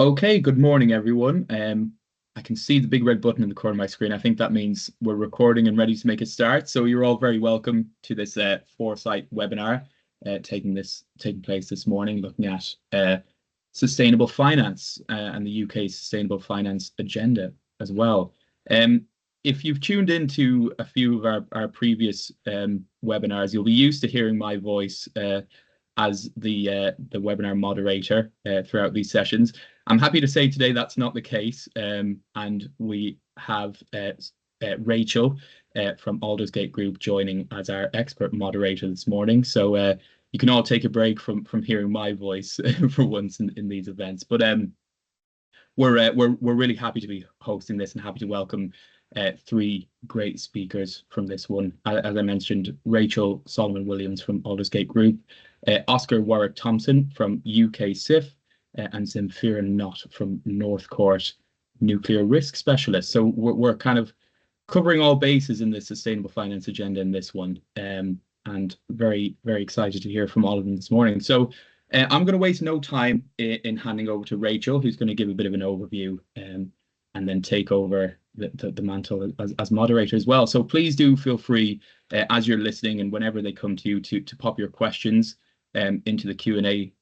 Okay, good morning, everyone. I can see the big red button in the corner of my screen. I think that means we're recording and ready to make a start. So you're all very welcome to this Foresight webinar taking place this morning, looking at sustainable finance and the UK sustainable finance agenda as well. If you've tuned into a few of our previous webinars, you'll be used to hearing my voice as the webinar moderator throughout these sessions. I'm happy to say today that's not the case, and we have Rachel from Aldersgate Group joining as our expert moderator this morning. So you can all take a break from hearing my voice for once in these events. But we're really happy to be hosting this and happy to welcome three great speakers from this one. As I mentioned, Rachel Solomon-Williams from Aldersgate Group, Oscar Warwick Thompson from UKSIF, and Zemfira Knott from Northcourt, nuclear risk specialist. So we're kind of covering all bases in the sustainable finance agenda in this one, and very, very excited to hear from all of them this morning. So I'm going to waste no time in handing over to Rachel, who's going to give a bit of an overview and then take over the mantle as moderator as well. So please do feel free as you're listening and whenever they come to you to pop your questions into the Q&A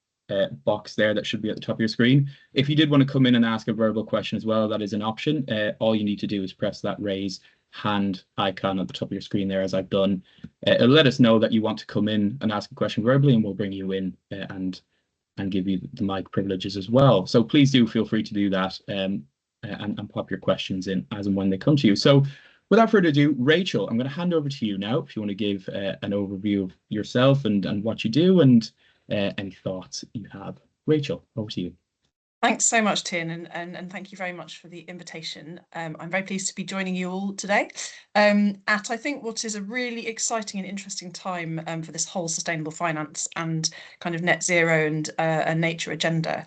box there that should be at the top of your screen. If you did want to come in and ask a verbal question as well, that is an option. All you need to do is press that raise hand icon at the top of your screen there, as I've done. It'll let us know that you want to come in and ask a question verbally, and we'll bring you in and give you the mic privileges as well. So please do feel free to do that and pop your questions in as and when they come to you. So without further ado, Rachel, I'm going to hand over to you now if you want to give an overview of yourself and what you do and any thoughts you have. Rachel, over to you. Thanks so much, Tiernan, and thank you very much for the invitation. I'm very pleased to be joining you all today at, I think, what is a really exciting and interesting time for this whole sustainable finance and kind of net zero and nature agenda.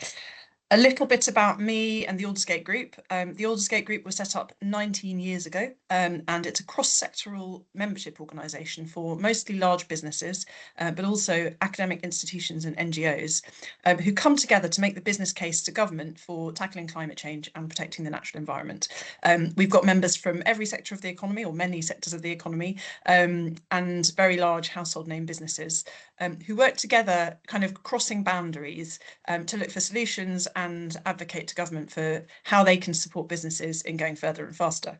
A little bit about me and the Aldersgate Group. The Aldersgate Group was set up 19 years ago, and it's a cross-sectoral membership organisation for mostly large businesses, but also academic institutions and NGOs who come together to make the business case to government for tackling climate change and protecting the natural environment. We've got members from every sector of the economy, or many sectors of the economy, and very large household name businesses who work together, kind of crossing boundaries to look for solutions and advocate to government for how they can support businesses in going further and faster.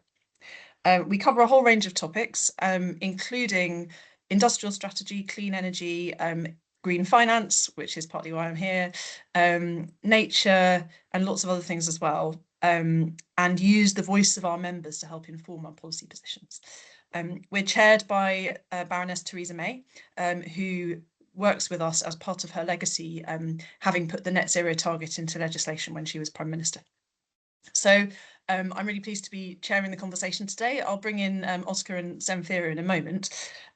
We cover a whole range of topics, including industrial strategy, clean energy, green finance, which is partly why I'm here, nature, and lots of other things as well, and use the voice of our members to help inform our policy positions. We're chaired by Baroness Theresa May, who works with us as part of her legacy, having put the net zero target into legislation when she was Prime Minister. So I'm really pleased to be chairing the conversation today. I'll bring in Oscar and Zemfira in a moment.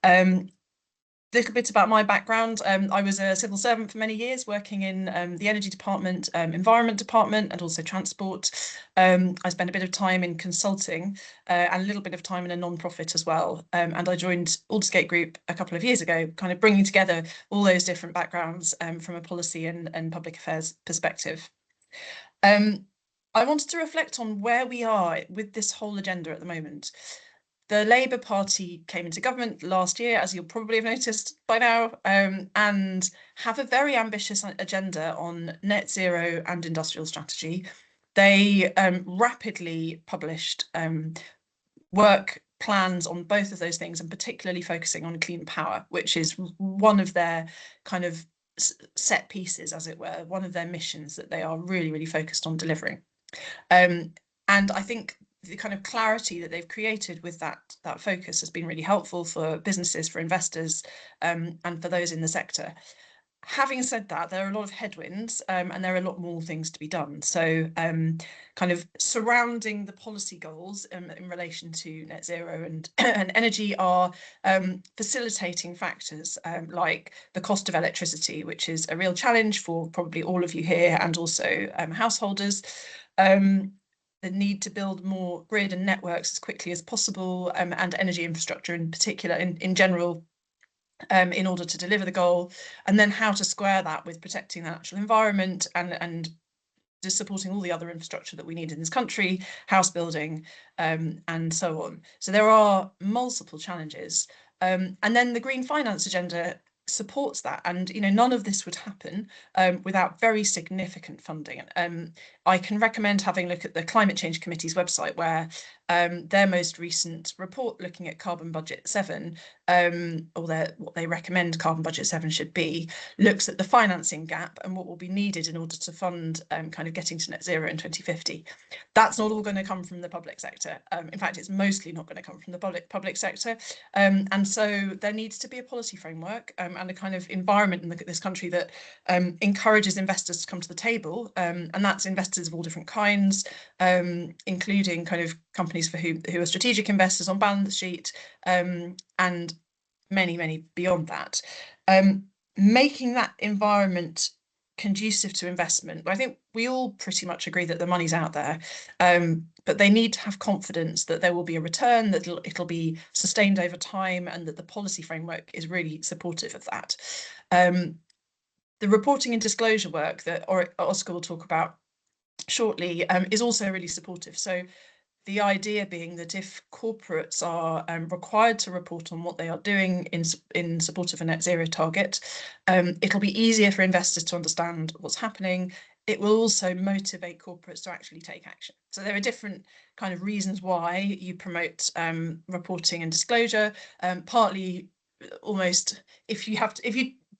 A little bit about my background. I was a civil servant for many years, working in the energy department, environment department, and also transport. I spent a bit of time in consulting and a little bit of time in a non-profit as well. And I joined Aldersgate Group a couple of years ago, kind of bringing together all those different backgrounds from a policy and public affairs perspective. I wanted to reflect on where we are with this whole agenda at the moment. The Labour Party came into government last year, as you'll probably have noticed by now, and have a very ambitious agenda on net zero and industrial strategy. They rapidly published work plans on both of those things, and particularly focusing on clean power, which is one of their kind of set pieces, as it were, one of their missions that they are really, really focused on delivering. And I think the kind of clarity that they've created with that focus has been really helpful for businesses, for investors, and for those in the sector. Having said that, there are a lot of headwinds and there are a lot more things to be done. So kind of surrounding the policy goals in relation to net zero and energy are facilitating factors like the cost of electricity, which is a real challenge for probably all of you here and also householders. The need to build more grid and networks as quickly as possible, and energy infrastructure in particular, in general, in order to deliver the goal, and then how to square that with protecting the natural environment and supporting all the other infrastructure that we need in this country, house building, and so on. So there are multiple challenges. And then the green finance agenda supports that, and none of this would happen without very significant funding. I can recommend having a look at the Climate Change Committee's website, where their most recent report looking at Carbon Budget 7, or what they recommend Carbon Budget 7 should be, looks at the financing gap and what will be needed in order to fund kind of getting to net zero in 2050. That's not all going to come from the public sector. In fact, it's mostly not going to come from the public sector. And so there needs to be a policy framework and a kind of environment in this country that encourages investors to come to the table. And that's investors of all different kinds, including kind of companies who are strategic investors on balance sheet, and many beyond that. Making that environment conducive to investment. I think we all pretty much agree that the money's out there, but they need to have confidence that there will be a return, that it'll be sustained over time, and that the policy framework is really supportive of that. The reporting and disclosure work that Oscar will talk about shortly is also really supportive. So the idea being that if corporates are required to report on what they are doing in support of a net zero target, it'll be easier for investors to understand what's happening. It will also motivate corporates to actually take action. So there are different kind of reasons why you promote reporting and disclosure. Partly, almost if you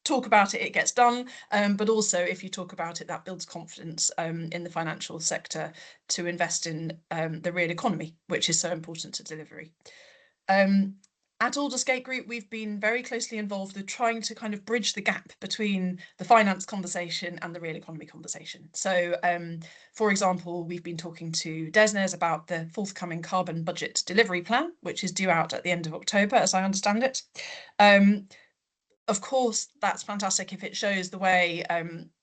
talk about it, it gets done, but also if you talk about it, that builds confidence in the financial sector to invest in the real economy, which is so important to delivery. At Aldersgate Group, we've been very closely involved with trying to kind of bridge the gap between the finance conversation and the real economy conversation. So, for example, we've been talking to DESNZ about the forthcoming carbon budget delivery plan, which is due out at the end of October, as I understand it. Of course, that's fantastic if it shows the way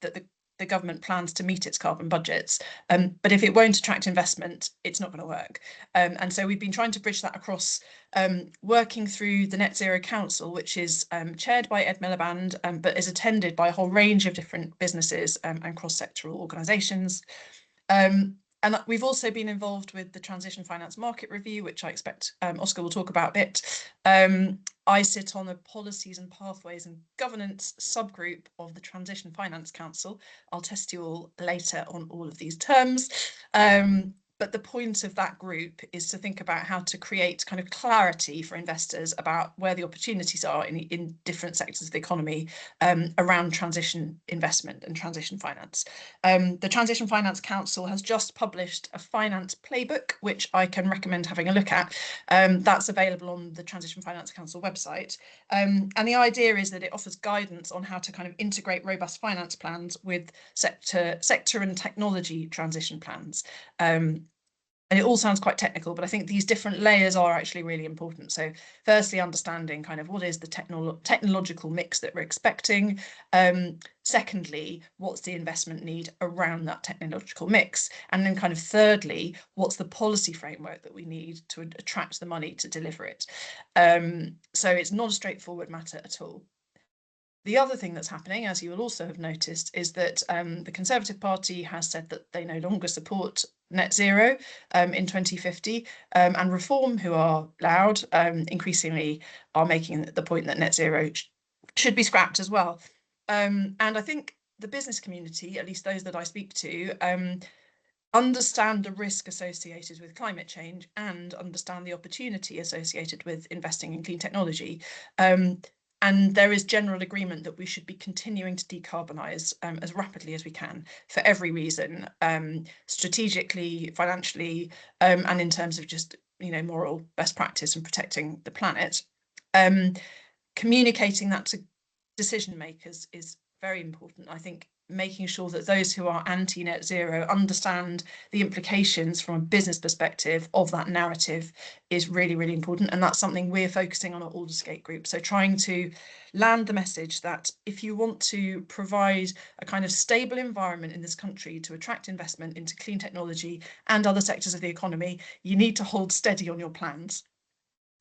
that the government plans to meet its carbon budgets. But if it won't attract investment, it's not going to work. And so we've been trying to bridge that across working through the Net Zero Council, which is chaired by Ed Miliband, but is attended by a whole range of different businesses and cross-sectoral organisations. And we've also been involved with the Transition Finance Market Review, which I expect Oscar will talk about a bit. I sit on the Policies and Pathways and Governance subgroup of the Transition Finance Council. I'll test you all later on all of these terms. But the point of that group is to think about how to create kind of clarity for investors about where the opportunities are in different sectors of the economy around transition investment and transition finance. The Transition Finance Council has just published a finance playbook, which I can recommend having a look at. That's available on the Transition Finance Council website. And the idea is that it offers guidance on how to kind of integrate robust finance plans with sector and technology transition plans. And it all sounds quite technical, but I think these different layers are actually really important. So firstly, understanding kind of what is the technological mix that we're expecting. Secondly, what's the investment need around that technological mix? And then kind of thirdly, what's the policy framework that we need to attract the money to deliver it? So it's not a straightforward matter at all. The other thing that's happening, as you will also have noticed, is that the Conservative Party has said that they no longer support net zero in 2050, and Reform, who are loud, increasingly are making the point that net zero should be scrapped as well. And I think the business community, at least those that I speak to, understand the risk associated with climate change and understand the opportunity associated with investing in clean technology. And there is general agreement that we should be continuing to decarbonise as rapidly as we can for every reason, strategically, financially, and in terms of just moral best practice and protecting the planet. Communicating that to decision makers is very important. I think making sure that those who are anti-net zero understand the implications from a business perspective of that narrative is really, really important. And that's something we're focusing on at Aldersgate Group. So trying to land the message that if you want to provide a kind of stable environment in this country to attract investment into clean technology and other sectors of the economy, you need to hold steady on your plans.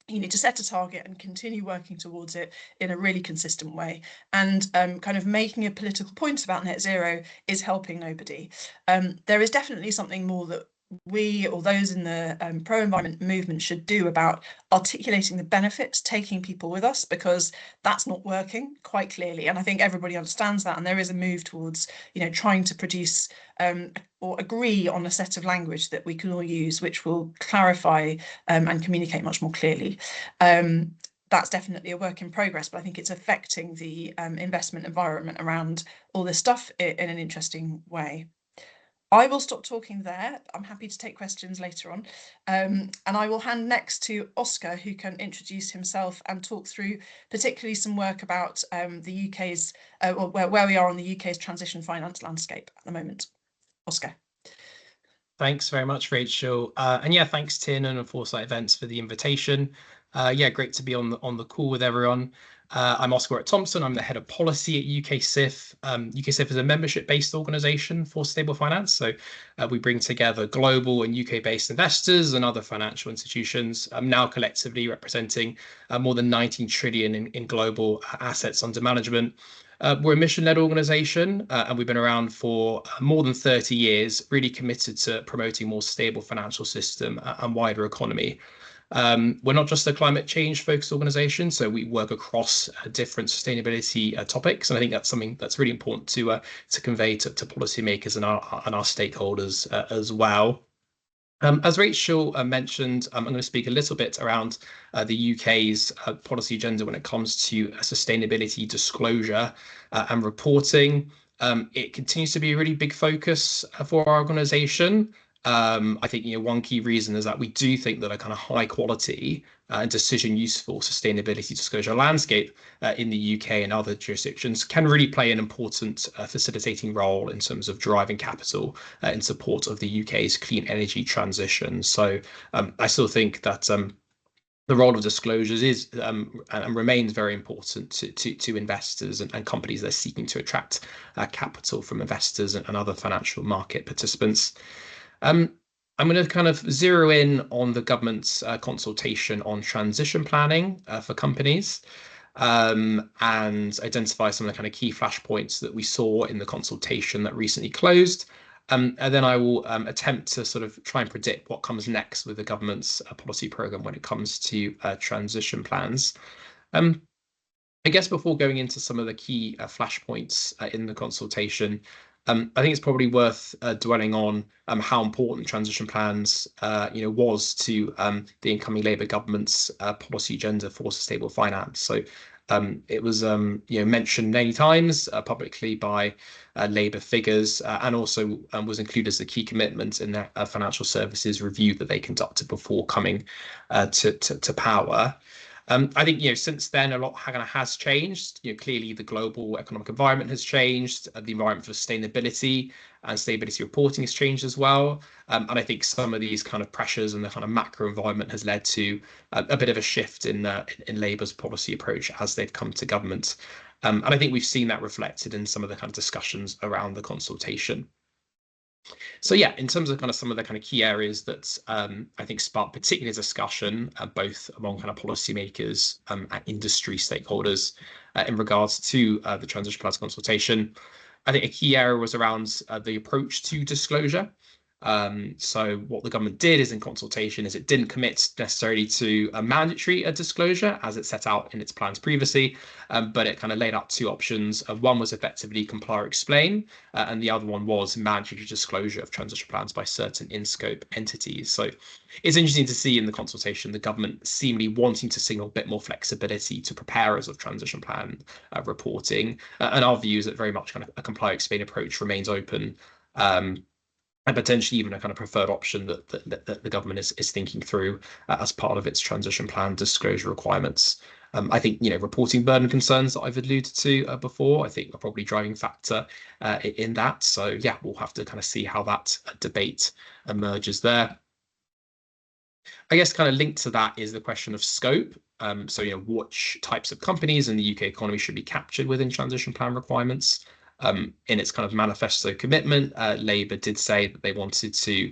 you need to set a target and continue working towards it in a really consistent way. And kind of making a political point about net zero is helping nobody. There is definitely something more that we, or those in the pro-environment movement, should do about articulating the benefits, taking people with us, because that's not working quite clearly. And I think everybody understands that. And there is a move towards, trying to produce or agree on a set of language that we can all use, which will clarify and communicate much more clearly. That's definitely a work in progress, but I think it's affecting the investment environment around all this stuff in an interesting way. I will stop talking there. I'm happy to take questions later on. And I will hand next to Oscar, who can introduce himself and talk through particularly some work about the UK's, where we are on the UK's transition finance landscape at the moment. Oscar. Thanks very much, Rachel. And yeah, thanks Tiernan and Foresight Events for the invitation. Yeah, great to be on the call with everyone. I'm Oscar at Thompson. I'm the head of policy at UKSIF. UKSIF is a membership-based organisation for stable finance. So we bring together global and UK-based investors and other financial institutions, now collectively representing more than 19 trillion in global assets under management. We're a mission-led organisation, and we've been around for more than 30 years, really committed to promoting a more stable financial system and wider economy. We're not just a climate change focused organisation, so we work across different sustainability topics, and I think that's something that's really important to convey to policymakers and our stakeholders as well. As Rachel mentioned, I'm going to speak a little bit around the UK's policy agenda when it comes to sustainability disclosure and reporting. It continues to be a really big focus for our organisation. I think one key reason is that we do think that a kind of high quality and decision useful sustainability disclosure landscape in the UK and other jurisdictions can really play an important facilitating role in terms of driving capital in support of the UK's clean energy transition. So I still think that the role of disclosures is and remains very important to investors and companies that are seeking to attract capital from investors and other financial market participants. I'm going to kind of zero in on the government's consultation on transition planning for companies and identify some of the kind of key flashpoints that we saw in the consultation that recently closed. And then I will attempt to sort of try and predict what comes next with the government's policy programme when it comes to transition plans. I guess before going into some of the key flashpoints in the consultation, I think it's probably worth dwelling on how important transition plans, was to the incoming Labour government's policy agenda for sustainable finance. So it was, mentioned many times publicly by Labour figures, and also was included as a key commitment in their financial services review that they conducted before coming to power. I think since then a lot has changed. Clearly the global economic environment has changed. The environment for sustainability and stability reporting has changed as well. And I think some of these kind of pressures and the kind of macro environment has led to a bit of a shift in Labour's policy approach as they've come to government. And I think we've seen that reflected in some of the kind of discussions around the consultation. So yeah, in terms of kind of some of the kind of key areas that I think sparked particular discussion, both among kind of policymakers and industry stakeholders in regards to the transition plans consultation, I think a key area was around the approach to disclosure. So what the government did is in consultation is it didn't commit necessarily to a mandatory disclosure as it set out in its plans previously, but it kind of laid out two options. One was effectively comply or explain, and the other one was mandatory disclosure of transition plans by certain in-scope entities. So it's interesting to see in the consultation the government seemingly wanting to signal a bit more flexibility to preparers of transition plan reporting, and our view is that very much kind of a comply or explain approach remains open. And potentially even a kind of preferred option that the government is thinking through as part of its transition plan disclosure requirements. I think reporting burden concerns that I've alluded to before, I think are probably driving factor in that. So yeah, we'll have to kind of see how that debate emerges there. I guess kind of linked to that is the question of scope. So which types of companies in the UK economy should be captured within transition plan requirements. In its kind of manifesto commitment, Labour did say that they wanted to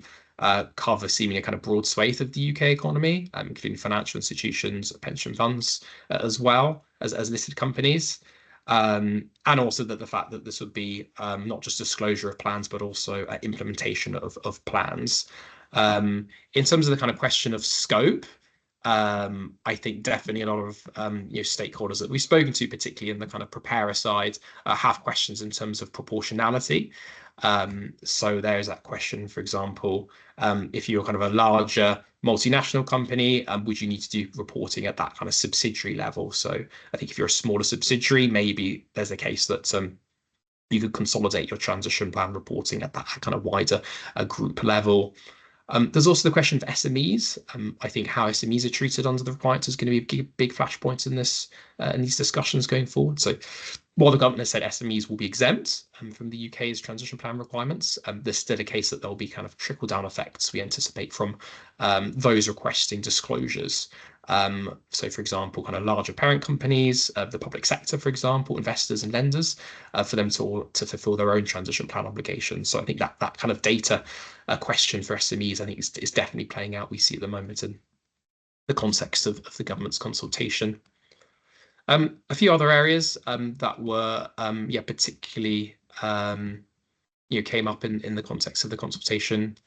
cover seemingly a kind of broad swathe of the UK economy, including financial institutions, pension funds, as well as listed companies. And also that the fact that this would be not just disclosure of plans, but also implementation of plans. In terms of the kind of question of scope, I think definitely a lot of stakeholders that we've spoken to, particularly in the kind of preparer side, have questions in terms of proportionality. So there's that question, for example, if you're kind of a larger multinational company, would you need to do reporting at that kind of subsidiary level? So I think if you're a smaller subsidiary, maybe there's a case that you could consolidate your transition plan reporting at that kind of wider group level. There's also the question of SMEs. I think how SMEs are treated under the requirements is going to be a big flashpoint in these discussions going forward. So while the government has said SMEs will be exempt from the UK's transition plan requirements, there's still a case that there'll be kind of trickle down effects we anticipate from those requesting disclosures. So, for example, kind of larger parent companies, the public sector, for example, investors and lenders, for them to fulfill their own transition plan obligations. So I think that kind of data question for SMEs, I think, is definitely playing out. We see at the moment in the context of the government's consultation. A few other areas that were particularly came up in the context of the consultation.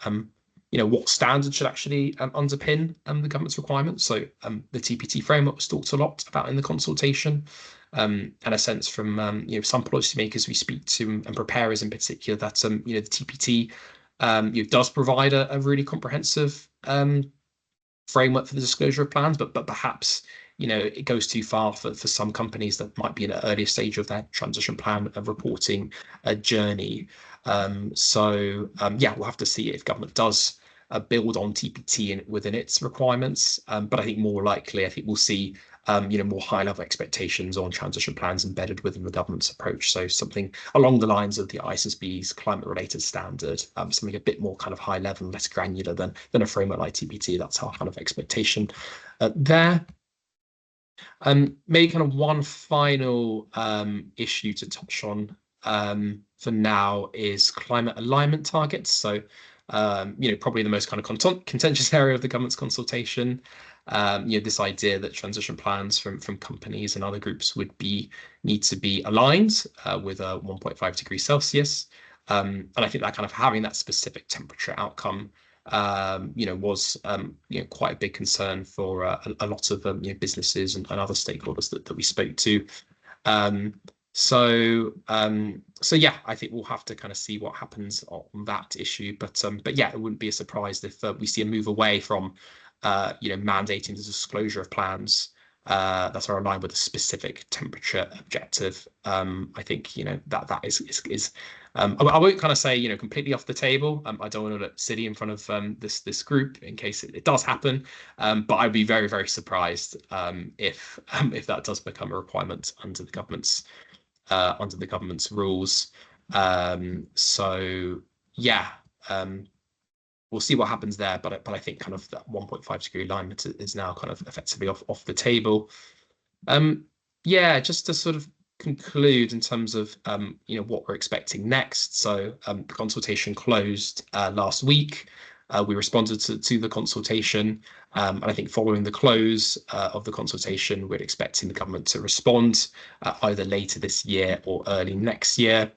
What standards should actually underpin the government's requirements. So the TPT framework was talked a lot about in the consultation, and a sense from some policymakers we speak to and preparers in particular that the TPT does provide a really comprehensive framework for the disclosure of plans, but perhaps it goes too far for some companies that might be in an earlier stage of their transition plan of reporting journey. We'll have to see if government does build on TPT within its requirements. But I think more likely, I think we'll see more high-level expectations on transition plans embedded within the government's approach. So something along the lines of the ISSB's climate-related standard, something a bit more kind of high-level and less granular than a framework like TPT. That's our kind of expectation there. Maybe kind of one final issue to touch on for now is climate alignment targets. So, probably the most kind of contentious area of the government's consultation. This idea that transition plans from companies and other groups would need to be aligned with a 1.5 degrees Celsius. And I think that kind of having that specific temperature outcome was quite a big concern for a lot of businesses and other stakeholders that we spoke to. So I think we'll have to kind of see what happens on that issue. But it wouldn't be a surprise if we see a move away from mandating the disclosure of plans that are aligned with a specific temperature objective. I think that is I won't kind of say completely off the table. I don't want to look silly in front of this group in case it does happen. But I'd be very, very surprised if that does become a requirement under the government's rules. We'll see what happens there, but I think kind of that 1.5 degree alignment is now kind of effectively off the table. Just to sort of conclude in terms of what we're expecting next. So the consultation closed last week. We responded to the consultation, and I think following the close of the consultation, we're expecting the government to respond either later this year or early next year.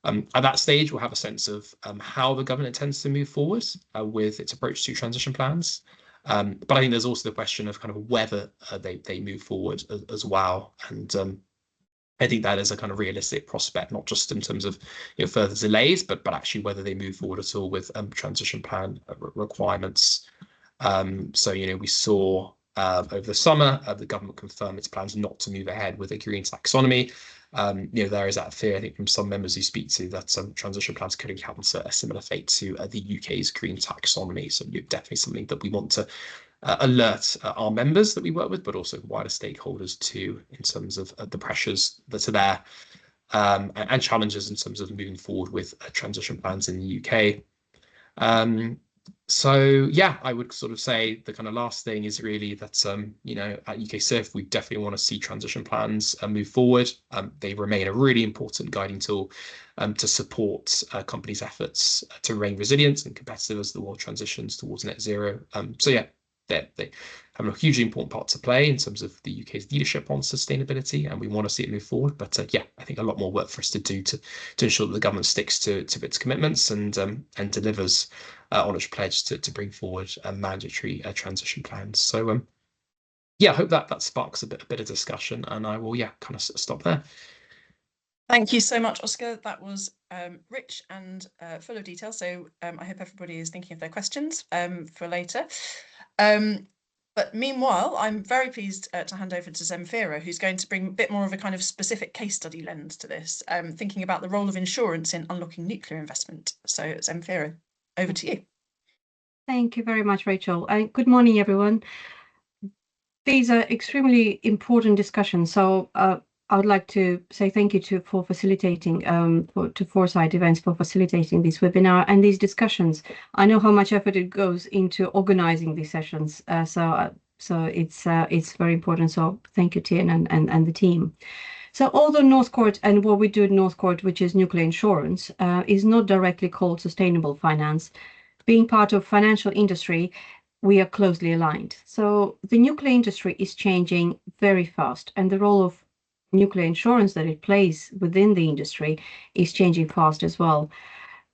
At that stage, we'll have a sense of how the government intends to move forward with its approach to transition plans. But I think there's also the question of kind of whether they move forward as well. And I think that is a kind of realistic prospect, not just in terms of further delays, but actually whether they move forward at all with transition plan requirements. We saw over the summer the government confirm its plans not to move ahead with a green taxonomy. There is that fear, I think, from some members who speak to that transition plans could encounter a similar fate to the UK's green taxonomy. So definitely something that we want to alert our members that we work with, but also wider stakeholders too, in terms of the pressures that are there and challenges in terms of moving forward with transition plans in the UK. So yeah, I would sort of say the kind of last thing is really that you know, at UKSIF we definitely want to see transition plans move forward. They remain a really important guiding tool to support companies' efforts to remain resilient and competitive as the world transitions towards net zero. So yeah, they have a hugely important part to play in terms of the UK's leadership on sustainability, and we want to see it move forward. But yeah, I think a lot more work for us to do to ensure that the government sticks to its commitments and delivers on its pledge to bring forward mandatory transition plans. So yeah, I hope that sparks a bit of discussion, and I will kind of stop there. Thank you so much, Oscar. That was rich and full of detail. So I hope everybody is thinking of their questions for later. But meanwhile, I'm very pleased to hand over to Zemfira, who's going to bring a bit more of a kind of specific case study lens to this, thinking about the role of insurance in unlocking nuclear investment. So Zemfira, over to you. Thank you very much, Rachel. And good morning, everyone. These are extremely important discussions. So I would like to say thank you for facilitating, to Foresight Events for facilitating this webinar and these discussions. I know how much effort it goes into organizing these sessions, so it's very important. So thank you, Tiernan and the team. So although Northcourt and what we do at Northcourt, which is nuclear insurance, is not directly called sustainable finance, being part of financial industry, we are closely aligned. So the nuclear industry is changing very fast, and the role of nuclear insurance that it plays within the industry is changing fast as well.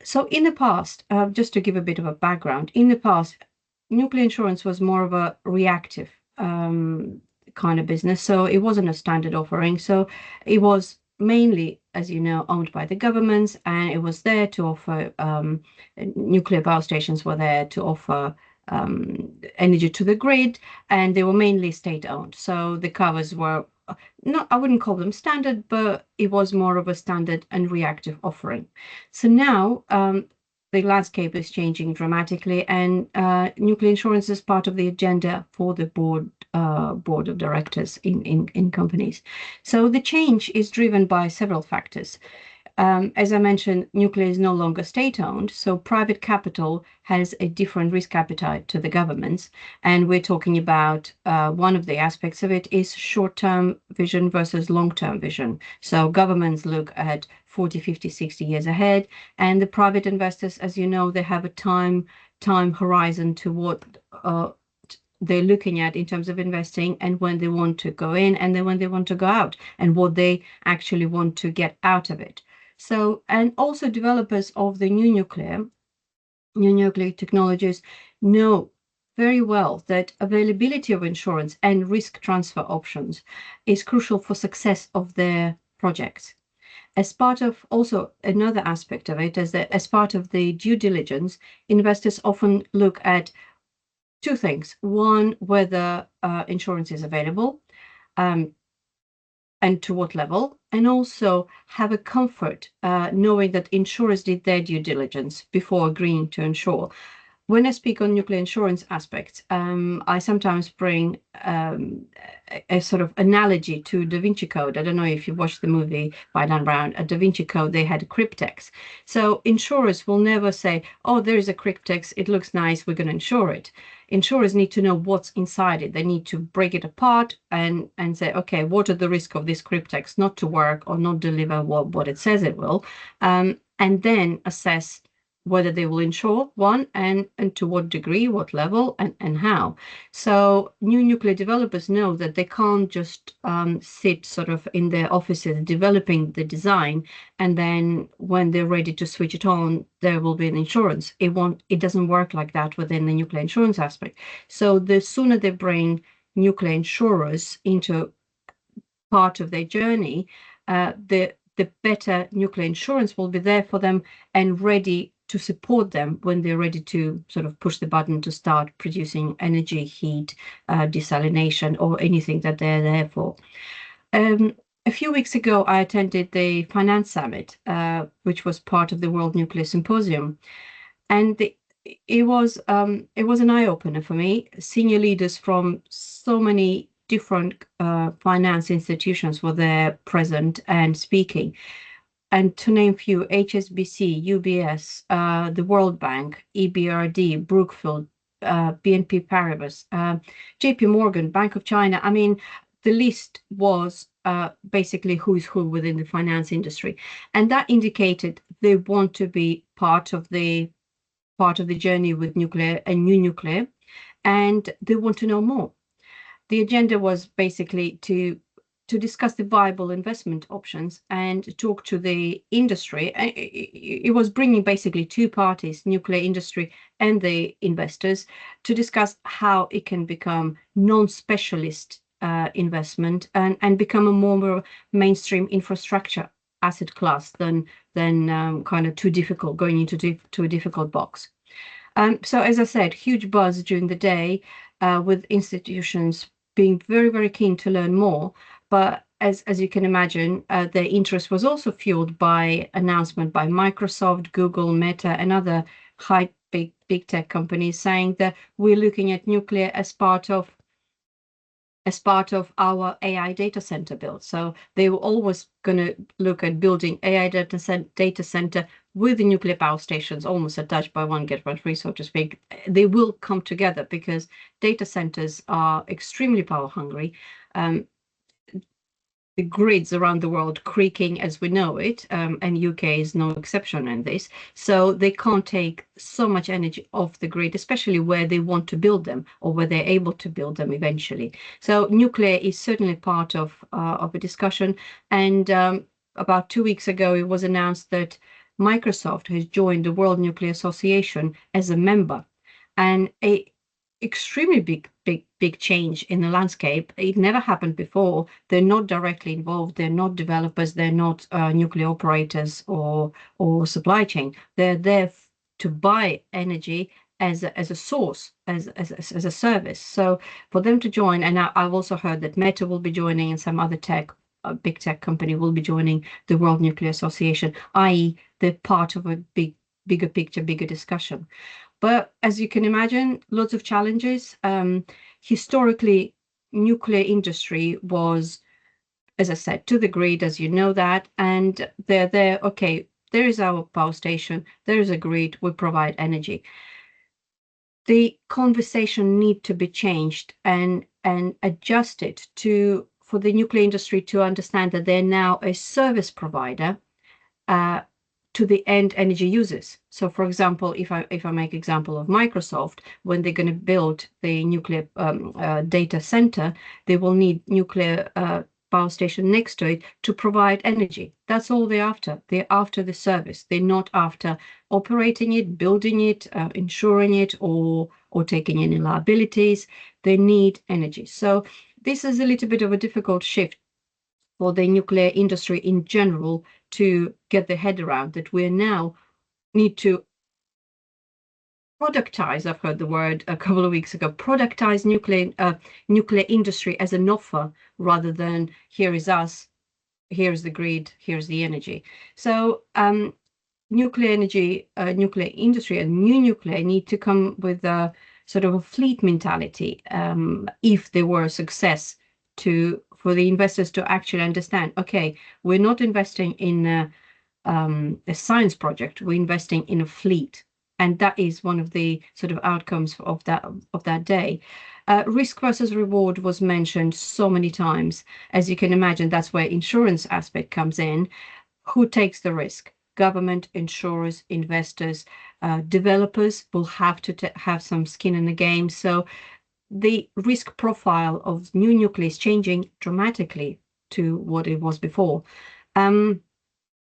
So in the past, just to give a bit of a background, in the past, nuclear insurance was more of a reactive kind of business. So it wasn't a standard offering. So it was mainly, as you know, owned by the governments, and it was there to offer nuclear power stations were there to offer energy to the grid, and they were mainly state-owned. So the covers were not, I wouldn't call them standard, but it was more of a standard and reactive offering. So now the landscape is changing dramatically, and nuclear insurance is part of the agenda for the board of directors in companies. So the change is driven by several factors. As I mentioned, nuclear is no longer state-owned, so private capital has a different risk appetite to the governments. And we're talking about one of the aspects of it is short-term vision versus long-term vision. So governments look at 40, 50, 60 years ahead, and the private investors, as you know, they have a time horizon to what they're looking at in terms of investing, and when they want to go in and then when they want to go out, and what they actually want to get out of it. So, and also developers of the new nuclear technologies know very well that availability of insurance and risk transfer options is crucial for success of their projects. As part of also another aspect of it is that as part of the due diligence, investors often look at two things. One, whether insurance is available, and to what level, and also have a comfort knowing that insurers did their due diligence before agreeing to insure. When I speak on nuclear insurance aspects, I sometimes bring a sort of analogy to Da Vinci Code. I don't know if you watched the movie by Dan Brown. At Da Vinci Code, they had cryptex. So insurers will never say, oh, there is a cryptex, it looks nice, we're going to insure it. Insurers need to know what's inside it. They need to break it apart and say, okay, what are the risks of this cryptex not to work or not deliver what it says it will, and then assess whether they will insure one, and to what degree, what level, and how. So new nuclear developers know that they can't just sit sort of in their offices developing the design, and then when they're ready to switch it on, there will be an insurance. It doesn't work like that within the nuclear insurance aspect. So the sooner they bring nuclear insurers into part of their journey, the better nuclear insurance will be there for them and ready to support them when they're ready to sort of push the button to start producing energy, heat, desalination, or anything that they're there for. A few weeks ago, I attended the Finance Summit, which was part of the World Nuclear Symposium, and it was an eye-opener for me. Senior leaders from so many different finance institutions were there present and speaking. and to name few, HSBC, UBS, the World Bank, EBRD, Brookfield, BNP Paribas, JP Morgan, Bank of China. I mean, the list was basically who's who within the finance industry, and that indicated they want to be part of the journey with nuclear and new nuclear, and they want to know more. The agenda was basically to discuss the viable investment options and talk to the industry. It was bringing basically two parties, nuclear industry and the investors, to discuss how it can become non-specialist investment and become a more mainstream infrastructure asset class than kind of too difficult, going into a difficult box. So as I said, huge buzz during the day with institutions being very, very keen to learn more. But as you can imagine, their interest was also fueled by announcement by Microsoft, Google, Meta, and other big tech companies saying that we're looking at nuclear as part of our AI data center build. So they were always going to look at building AI data center with the nuclear power stations, almost a Dutch buy one, get one free, so to speak. They will come together because data centers are extremely power hungry. The grids around the world creaking as we know it, and UK is no exception in this. So they can't take so much energy off the grid, especially where they want to build them or where they're able to build them eventually. So nuclear is certainly part of a discussion. And about 2 weeks ago, it was announced that Microsoft has joined the World Nuclear Association as a member, and a extremely big change in the landscape. It never happened before. They're not directly involved. They're not developers. They're not nuclear operators or supply chain. They're there to buy energy as a source, as a service. So for them to join, and I've also heard that Meta will be joining, and some other big tech company will be joining the World Nuclear Association, i.e. they're part of a bigger picture, bigger discussion. But as you can imagine, lots of challenges. Historically, nuclear industry was, as I said, to the grid, as you know that, and they're there, okay, there is our power station, there is a grid, we provide energy. The conversation need to be changed and adjusted for the nuclear industry to understand that they're now a service provider to the end energy users. So for example, if I make example of Microsoft, when they're going to build the nuclear data center, they will need nuclear power station next to it to provide energy. That's all they're after. They're after the service. They're not after operating it, building it, insuring it, or taking any liabilities. They need energy. So this is a little bit of a difficult shift for the nuclear industry in general to get their head around, that we now need to productize, I've heard the word a couple of weeks ago, productize nuclear industry as an offer rather than here is us, here's the grid, here's the energy. So nuclear energy, nuclear industry and new nuclear need to come with a sort of a fleet mentality if they were a success for the investors to actually understand, okay, we're not investing in a science project, we're investing in a fleet. And that is one of the sort of outcomes of that day. Risk versus reward was mentioned so many times. As you can imagine, that's where insurance aspect comes in. Who takes the risk? Government, insurers, investors, developers will have to have some skin in the game. So the risk profile of new nuclear is changing dramatically to what it was before.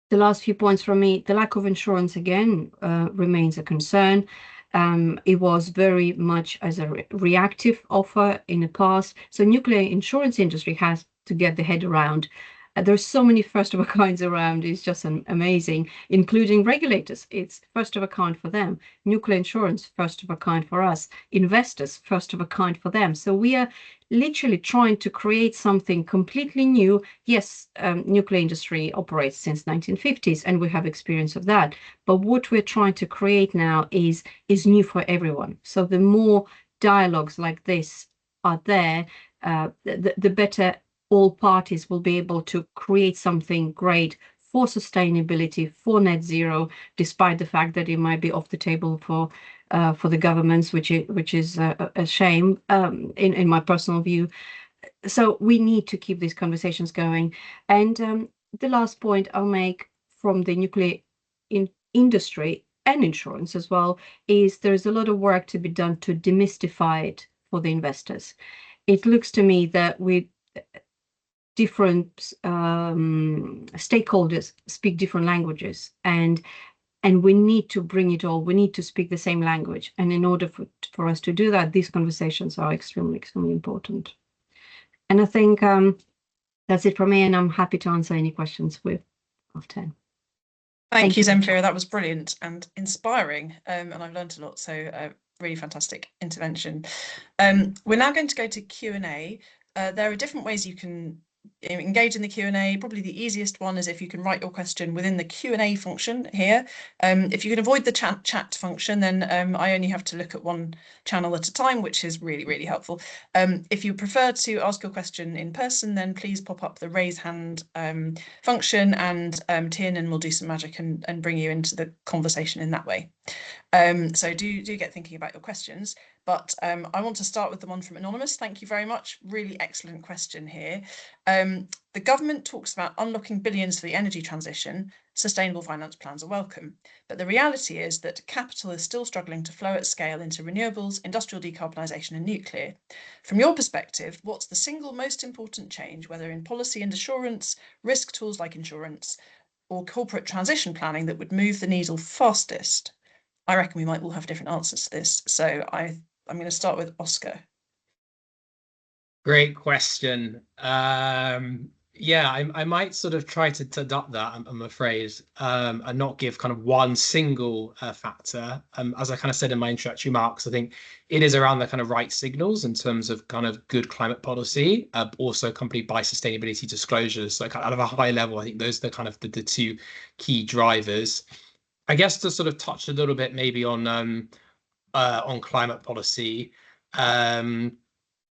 The last few points from me, the lack of insurance again remains a concern. It was very much as a reactive offer in the past. So nuclear insurance industry has to get the head around. There's so many first of a kinds around, it's just amazing, including regulators. It's first of a kind for them. Nuclear insurance, first of a kind for us. Investors, first of a kind for them. So we are literally trying to create something completely new. Yes, nuclear industry operates since 1950s and we have experience of that. But what we're trying to create now is new for everyone. So the more dialogues like this are there, the better all parties will be able to create something great for sustainability, for net zero, despite the fact that it might be off the table for the governments, which is a shame in my personal view. So we need to keep these conversations going. And the last point I'll make from the nuclear industry and insurance as well is there's a lot of work to be done to demystify it for the investors. It looks to me that with different stakeholders speak different languages, and we need to bring it all. We need to speak the same language, and in order for us to do that, these conversations are extremely important. And I think that's it from me, and I'm happy to answer any questions with half 10. Thank you, Zemfira. That was brilliant and inspiring, and I've learned a lot. So really fantastic intervention. We're now going to go to Q&A. There are different ways you can engage in the Q&A. Probably the easiest one is if you can write your question within the Q&A function here. If you can avoid the chat function, then I only have to look at one channel at a time, which is really helpful. If you prefer to ask your question in person, then please pop up the raise hand function, and Tiernan will do some magic and bring you into the conversation in that way. So do get thinking about your questions. But I want to start with the one from Anonymous. Thank you very much. Really excellent question here. The government talks about unlocking billions for the energy transition. Sustainable finance plans are welcome. But the reality is that capital is still struggling to flow at scale into renewables, industrial decarbonisation and nuclear. From your perspective, what's the single most important change, whether in policy and assurance, risk tools like insurance, or corporate transition planning, that would move the needle fastest? I reckon we might all have different answers to this. So I'm going to start with Oscar. Great question. Yeah, I might sort of try to adopt that, I'm afraid, and not give kind of one single factor. As I kind of said in my introductory remarks, I think it is around the kind of right signals in terms of kind of good climate policy, also accompanied by sustainability disclosures. So at a high level, I think those are the kind of the two key drivers. I guess to sort of touch a little bit maybe on climate policy,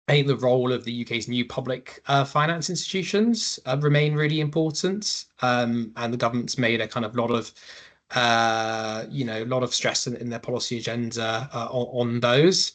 I think the role of the UK's new public finance institutions remain really important, and the government's made a kind of lot of stress in their policy agenda on those.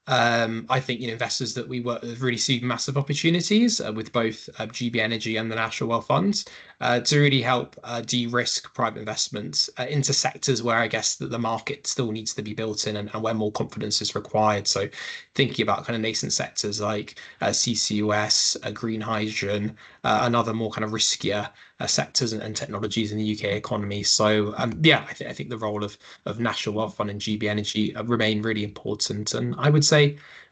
I think investors that we work with really see massive opportunities with both GB Energy and the National Wealth Fund to really help de-risk private investments into sectors where I guess that the market still needs to be built in and where more confidence is required. So thinking about kind of nascent sectors like CCUS, green hydrogen, and other more kind of riskier sectors and technologies in the UK economy. So yeah, I think the role of National Wealth Fund and GB Energy remain really important, and I would say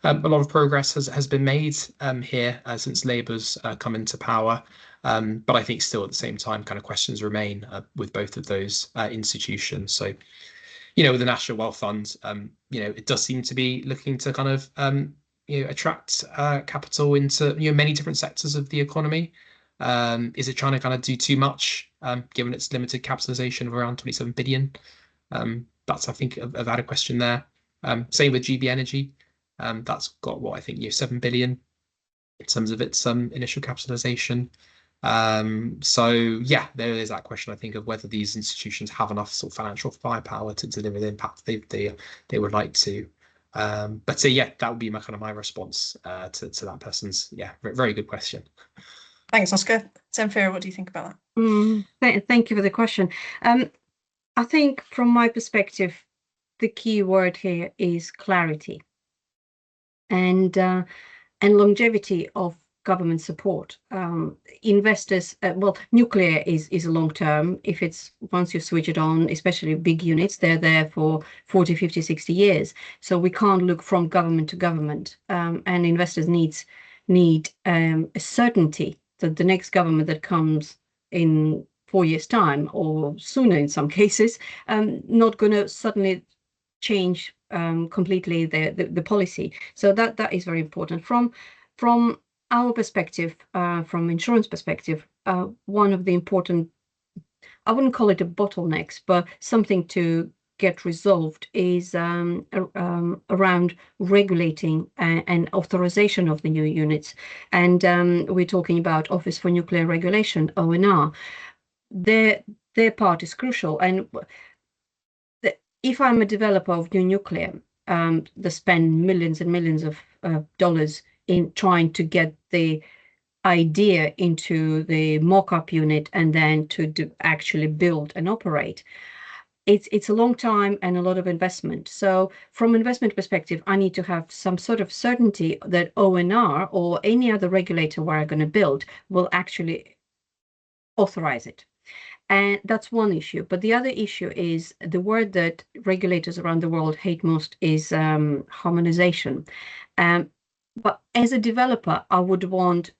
a lot of progress has been made here since Labour's come into power. But I think still at the same time, kind of questions remain with both of those institutions. So, with the National Wealth Fund, it does seem to be looking to kind of, attract capital into, many different sectors of the economy. Is it trying to kind of do too much, given its limited capitalization of around 27 billion? That's, I think, a valid question there. Same with GB Energy. That's got what I think 7 billion in terms of its initial capitalization. So yeah, there is that question, I think, of whether these institutions have enough sort of financial firepower to deliver the impact they would like to. But so yeah, that would be my response to that person's very good question. Thanks, Oscar. Zemfira, what do you think about that? Thank you for the question. I think from my perspective, the key word here is clarity and longevity of government support. Investors, nuclear is a long term. If it's once you switch it on, especially big units, they're there for 40, 50, 60 years. So we can't look from government to government, and investors need a certainty that the next government that comes in 4 years' time or sooner in some cases, not going to suddenly change completely the policy. So that is very important. From our perspective, from insurance perspective, one of the important, I wouldn't call it a bottlenecks, but something to get resolved is around regulating and authorization of the new units. And we're talking about Office for Nuclear Regulation, ONR. their part is crucial. And if I'm a developer of new nuclear, they spend millions and millions of dollars in trying to get the idea into the mock-up unit and then to actually build and operate. It's a long time and a lot of investment. So from investment perspective, I need to have some sort of certainty that ONR or any other regulator where I'm going to build will actually authorize it. And that's one issue. But the other issue is the word that regulators around the world hate most is harmonization. But as a developer, I would want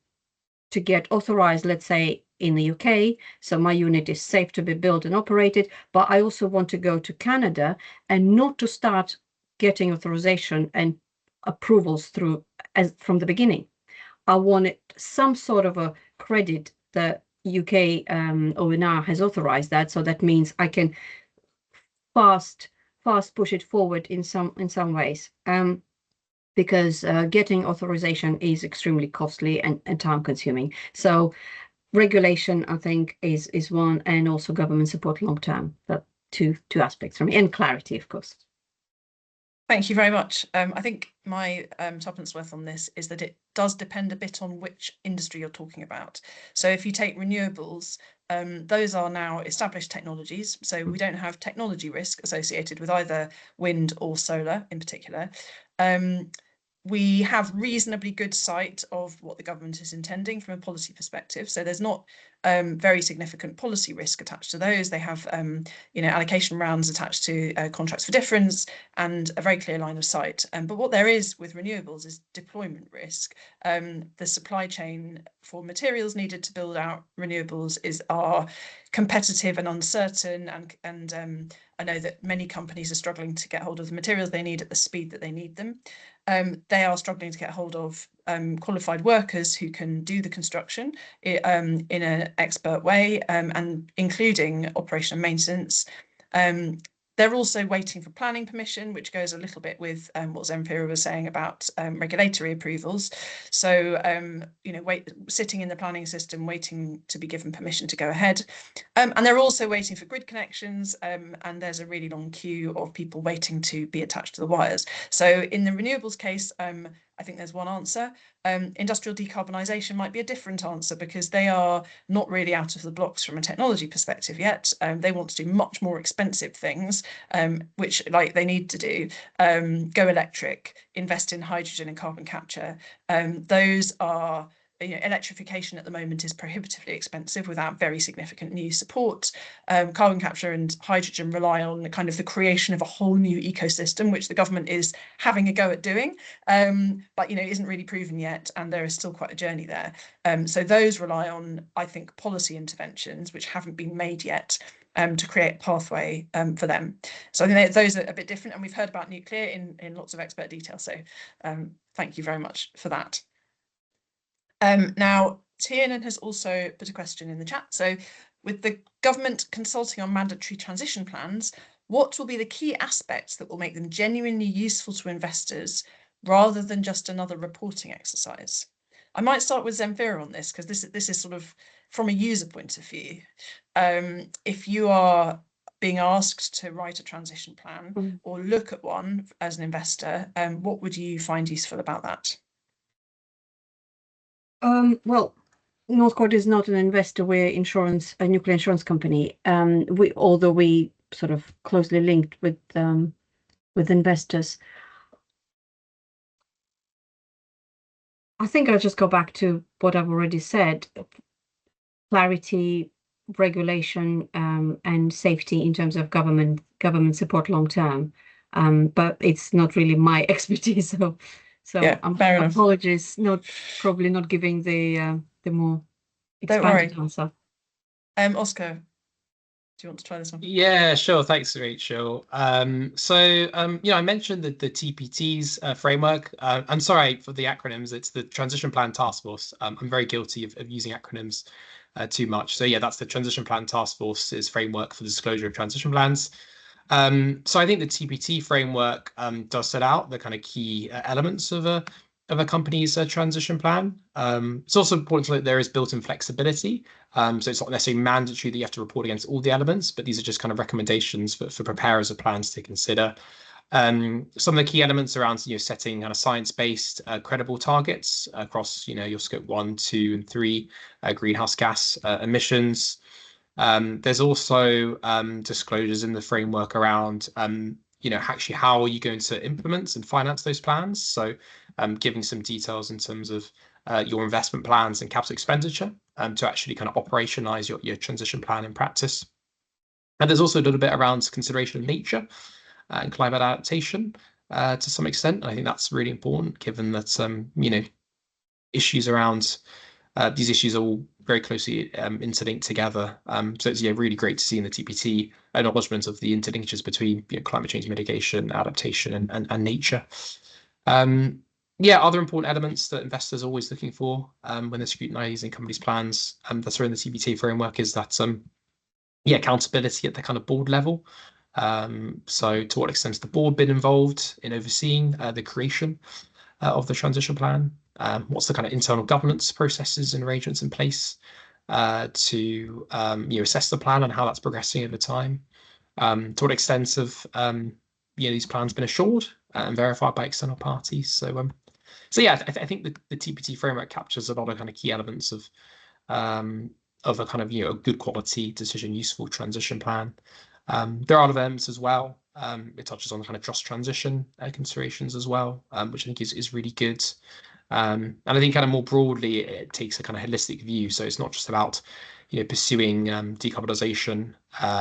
to get authorized, let's say, in the UK, so my unit is safe to be built and operated, but I also want to go to Canada and not to start getting authorization and approvals from the beginning. I wanted some sort of a credit that UK ONR has authorized that, so that means I can fast push it forward in some ways. Because getting authorization is extremely costly and time consuming. So regulation, I think, is one, and also government support long term. That two aspects for me, and clarity, of course. Thank you very much. I think my tuppence worth on this is that it does depend a bit on which industry you're talking about. So if you take renewables, those are now established technologies. So we don't have technology risk associated with either wind or solar in particular. We have reasonably good sight of what the government is intending from a policy perspective. So there's not very significant policy risk attached to those. They have, allocation rounds attached to contracts for difference and a very clear line of sight. But what there is with renewables is deployment risk. The supply chain for materials needed to build out renewables are competitive and uncertain, and I know that many companies are struggling to get hold of the materials they need at the speed that they need them. They are struggling to get hold of qualified workers who can do the construction in an expert way, and including operation and maintenance. They're also waiting for planning permission, which goes a little bit with what Zemfira was saying about regulatory approvals. So, sitting in the planning system, waiting to be given permission to go ahead. And they're also waiting for grid connections, and there's a really long queue of people waiting to be attached to the wires. So in the renewables case, I think there's one answer. Industrial decarbonisation might be a different answer because they are not really out of the blocks from a technology perspective yet. They want to do much more expensive things, which they need to do, go electric, invest in hydrogen and carbon capture. Those are, electrification at the moment is prohibitively expensive without very significant new support. Carbon capture and hydrogen rely on the creation of a whole new ecosystem, which the government is having a go at doing, but isn't really proven yet, and there is still quite a journey there. So those rely on, I think, policy interventions which haven't been made yet, to create a pathway for them. So I think those are a bit different, and we've heard about nuclear in lots of expert detail. So thank you very much for that. Now, Tiernan has also put a question in the chat. So with the government consulting on mandatory transition plans, what will be the key aspects that will make them genuinely useful to investors rather than just another reporting exercise? I might start with Zemfira on this, because this is sort of from a user point of view. If you are being asked to write a transition plan or look at one as an investor, what would you find useful about that? Well, Northcourt is not an investor. We're a nuclear insurance company. Although we sort of closely linked with investors. I think I'll just go back to what I've already said: clarity, regulation, and safety in terms of government support long term. But it's not really my expertise, so yeah, fair enough. Apologies, probably not giving the more expanded answer. Oscar, do you want to try this one? Yeah, sure. Thanks, Rachel. I mentioned the TPT's framework. I'm sorry for the acronyms. It's the Transition Plan Task Force. I'm very guilty of using acronyms too much. So yeah, that's the Transition Plan Task Force's framework for the disclosure of transition plans. So I think the TPT framework does set out the kind of key elements of a of a company's transition plan. It's also important to note there is built-in flexibility. So it's not necessarily mandatory that you have to report against all the elements, but these are just kind of recommendations for preparers of plans to consider. Some of the key elements around setting kind of science-based credible targets across your scope 1, 2, and 3 greenhouse gas emissions. There's also disclosures in the framework around actually how are you going to implement and finance those plans. So giving some details in terms of your investment plans and capital expenditure to actually kind of operationalize your transition plan in practice. And there's also a little bit around consideration of nature and climate adaptation to some extent. And I think that's really important, given that issues around these issues are all very closely interlinked together. So it's really great to see in the TPT acknowledgement of the interlinkages between climate change mitigation, adaptation, and nature. Other important elements that investors are always looking for when they're scrutinizing companies' plans that are in the TPT framework is that accountability at the kind of board level. So to what extent has the board been involved in overseeing the creation of the transition plan? What's the kind of internal governance processes and arrangements in place to assess the plan and how that's progressing over time? To what extent have these plans been assured and verified by external parties? I think the TPT framework captures a lot of kind of key elements of a kind of a good quality decision useful transition plan. There are other elements as well. It touches on the kind of just transition considerations as well, which I think is really good. And I think kind of more broadly, it takes a kind of holistic view. So it's not just about pursuing decarbonisation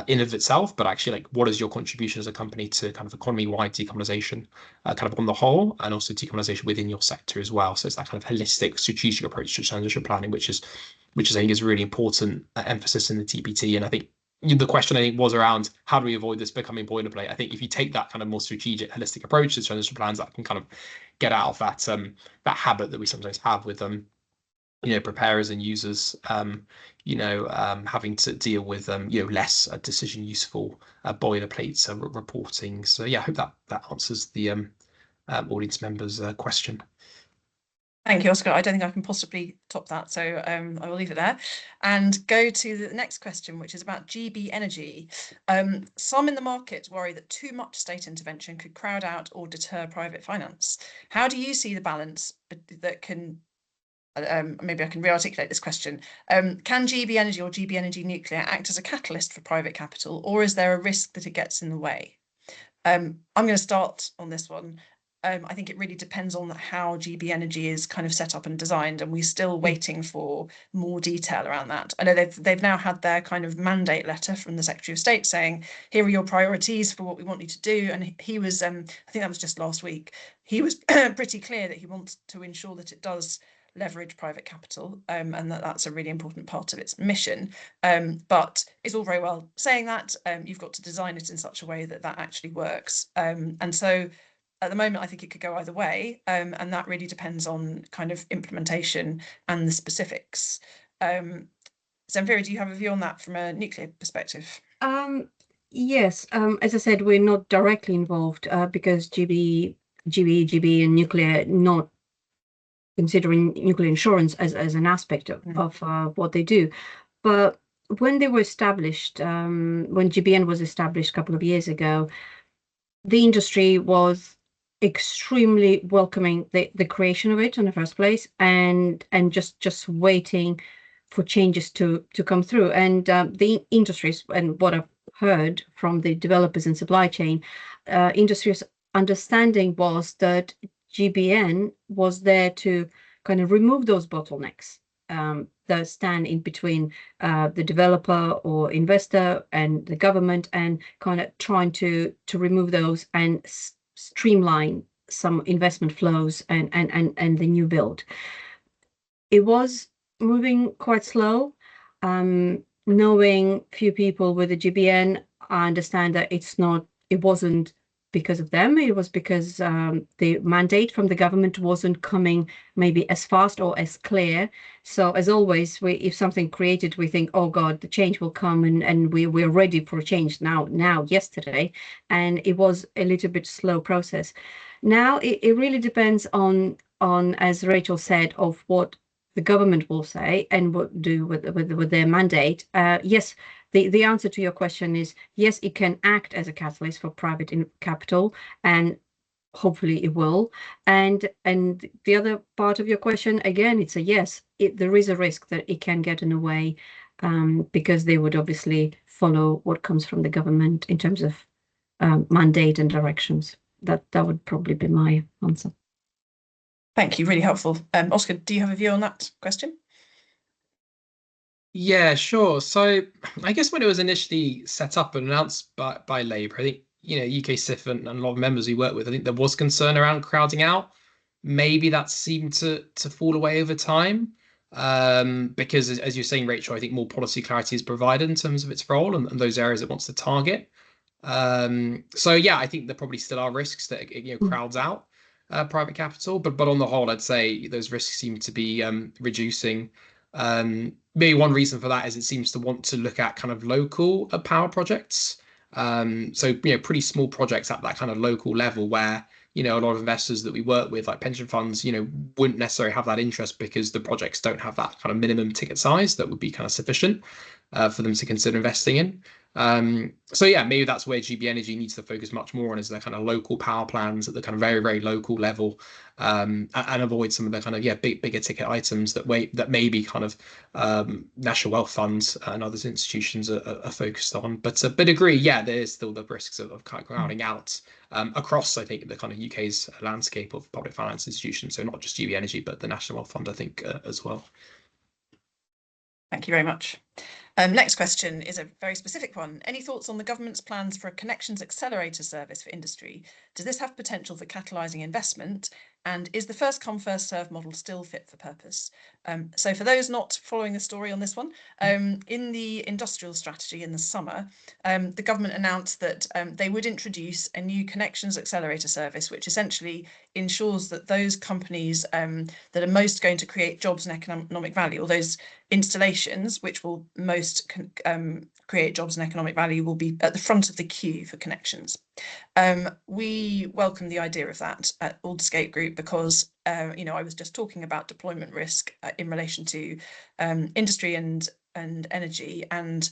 in of itself, but actually like what is your contribution as a company to kind of economy-wide decarbonisation kind of on the whole, and also decarbonisation within your sector as well. So it's that kind of holistic strategic approach to transition planning, which I think is really important emphasis in the TPT. And I think the question I think was around how do we avoid this becoming boilerplate? I think if you take that kind of more strategic, holistic approach to transition plans, that can kind of get out of that habit that we sometimes have with preparers and users, having to deal with less decision useful boilerplates reporting. So I hope that answers the audience members' question. Thank you, Oscar. I don't think I can possibly top that, so I will leave it there and go to the next question, which is about GB energy. Some in the market worry that too much state intervention could crowd out or deter private finance. How do you see the balance that can, maybe I can re-articulate this question. Can GB energy or GB energy nuclear act as a catalyst for private capital, or is there a risk that it gets in the way? I'm going to start on this one. I think it really depends on how GB Energy is kind of set up and designed, and we're still waiting for more detail around that. I know they've now had their kind of mandate letter from the Secretary of State saying, here are your priorities for what we want you to do. And he was, I think that was just last week, he was pretty clear that he wants to ensure that it does leverage private capital, and that's a really important part of its mission. But it's all very well saying that. You've got to design it in such a way that that actually works. And so at the moment, I think it could go either way, and that really depends on kind of implementation and the specifics. Zemfira, do you have a view on that from a nuclear perspective? Yes, as I said, we're not directly involved because GB and nuclear not considering nuclear insurance as an aspect of what they do. But when they were established, when GBN was established a couple of years ago, the industry was extremely welcoming the creation of it in the first place, and just waiting for changes to come through. And the industries, and what I've heard from the developers and supply chain industries, understanding was that GBN was there to kind of remove those bottlenecks that stand in between the developer or investor and the government, and kind of trying to remove those and streamline some investment flows and the new build. It was moving quite slow. Knowing few people with the GBN, I understand that it wasn't because of them, it was because the mandate from the government wasn't coming maybe as fast or as clear. So as always, if something created, we think, oh God, the change will come, and we're ready for a change now, yesterday. And it was a little bit slow process. Now it really depends on on, as Rachel said, of what the government will say and what do with their mandate. Yes, the answer to your question is yes, it can act as a catalyst for private capital, and hopefully it will. And the other part of your question, again, it's a yes. There is a risk that it can get in the way, because they would obviously follow what comes from the government in terms of mandate and directions. That would probably be my answer. Thank you, really helpful. Oscar, do you have a view on that question? Yeah, sure. So I guess when it was initially set up and announced by Labour, I think, UKSIF and a lot of members we work with, I think there was concern around crowding out. Maybe that seemed to fall away over time, because as you're saying, Rachel, I think more policy clarity is provided in terms of its role and those areas it wants to target. So yeah, I think there probably still are risks that it crowds out private capital, but on the whole, I'd say those risks seem to be reducing. Maybe one reason for that is it seems to want to look at kind of local power projects. So pretty small projects at that kind of local level where a lot of investors that we work with, like pension funds, wouldn't necessarily have that interest because the projects don't have that kind of minimum ticket size that would be kind of sufficient for them to consider investing in. So yeah, maybe that's where GB Energy needs to focus much more on, is their kind of local power plans at the kind of very, very local level, and avoid some of the kind of bigger ticket items that maybe kind of national wealth funds and other institutions are focused on. But agree, yeah, there is still the risks of kind of crowding out across, I think, the kind of UK's landscape of public finance institutions. So not just GB Energy, but the National Wealth Fund, I think, as well. Thank you very much. Next question is a very specific one. Any thoughts on the government's plans for a connections accelerator service for industry? Does this have potential for catalysing investment? And is the first come, first serve model still fit for purpose? So for those not following the story on this one, in the industrial strategy in the summer, the government announced that they would introduce a new connections accelerator service, which essentially ensures that those companies that are most going to create jobs and economic value, or those installations which will most create jobs and economic value, will be at the front of the queue for connections. We welcome the idea of that at Aldersgate Group because, I was just talking about deployment risk in relation to industry and energy, and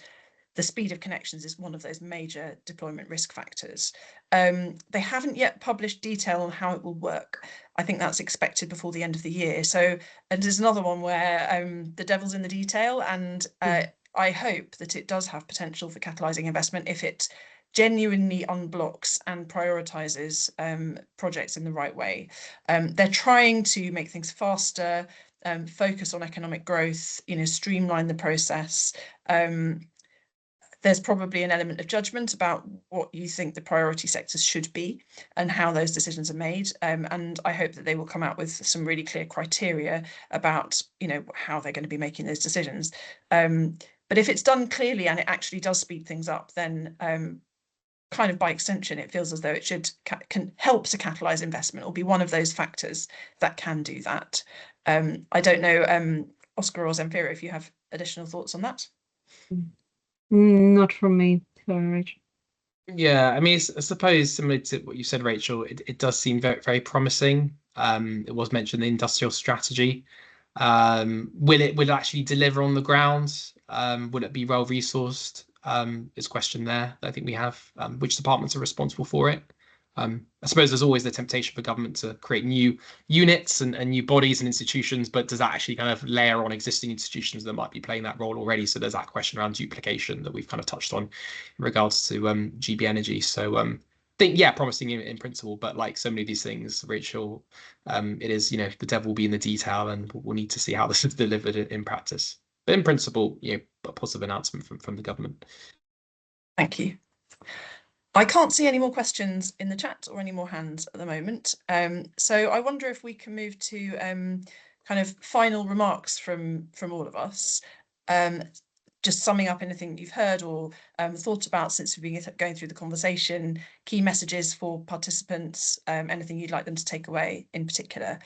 the speed of connections is one of those major deployment risk factors. They haven't yet published detail on how it will work. I think that's expected before the end of the year. So, and there's another one where the devil's in the detail, and I hope that it does have potential for catalysing investment if it genuinely unblocks and prioritises projects in the right way. They're trying to make things faster, focus on economic growth, streamline the process. There's probably an element of judgment about what you think the priority sectors should be and how those decisions are made. And I hope that they will come out with some really clear criteria about, how they're going to be making those decisions. But if it's done clearly and it actually does speed things up, then kind of by extension, it feels as though it can help to catalyse investment or be one of those factors that can do that. I don't know, Oscar or Zemfira, if you have additional thoughts on that. Not from me, sorry, Rachel. Yeah, I mean, I suppose similar to what you said, Rachel, it does seem very, very promising. It was mentioned the industrial strategy. Will it actually deliver on the ground? Will it be well resourced? Is a question there that I think we have. Which departments are responsible for it? I suppose there's always the temptation for government to create new units and new bodies and institutions, but does that actually kind of layer on existing institutions that might be playing that role already? So there's that question around duplication that we've kind of touched on in regards to GB Energy. So think, yeah, promising in principle, but like so many of these things, Rachel, it is, the devil will be in the detail, and we'll need to see how this is delivered in practice. But in principle, a positive announcement from the government. Thank you. I can't see any more questions in the chat or any more hands at the moment. So I wonder if we can move to kind of final remarks from all of us. Just summing up anything you've heard or thought about since we've been going through the conversation, key messages for participants, anything you'd like them to take away in particular.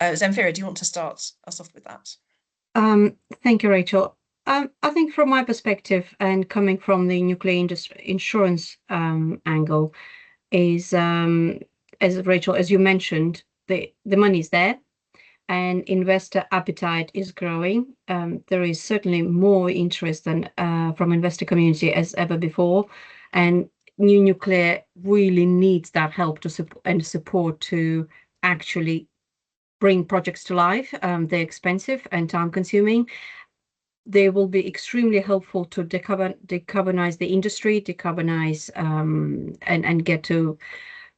Zemfira, do you want to start us off with that? Thank you, Rachel. I think from my perspective and coming from the nuclear industry insurance angle is, as Rachel, as you mentioned, the money's there. and investor appetite is growing. There is certainly more interest than from investor community as ever before, and new nuclear really needs that help to support to actually bring projects to life. They're expensive and time consuming. They will be extremely helpful to decarbonize the industry, decarbonize and get to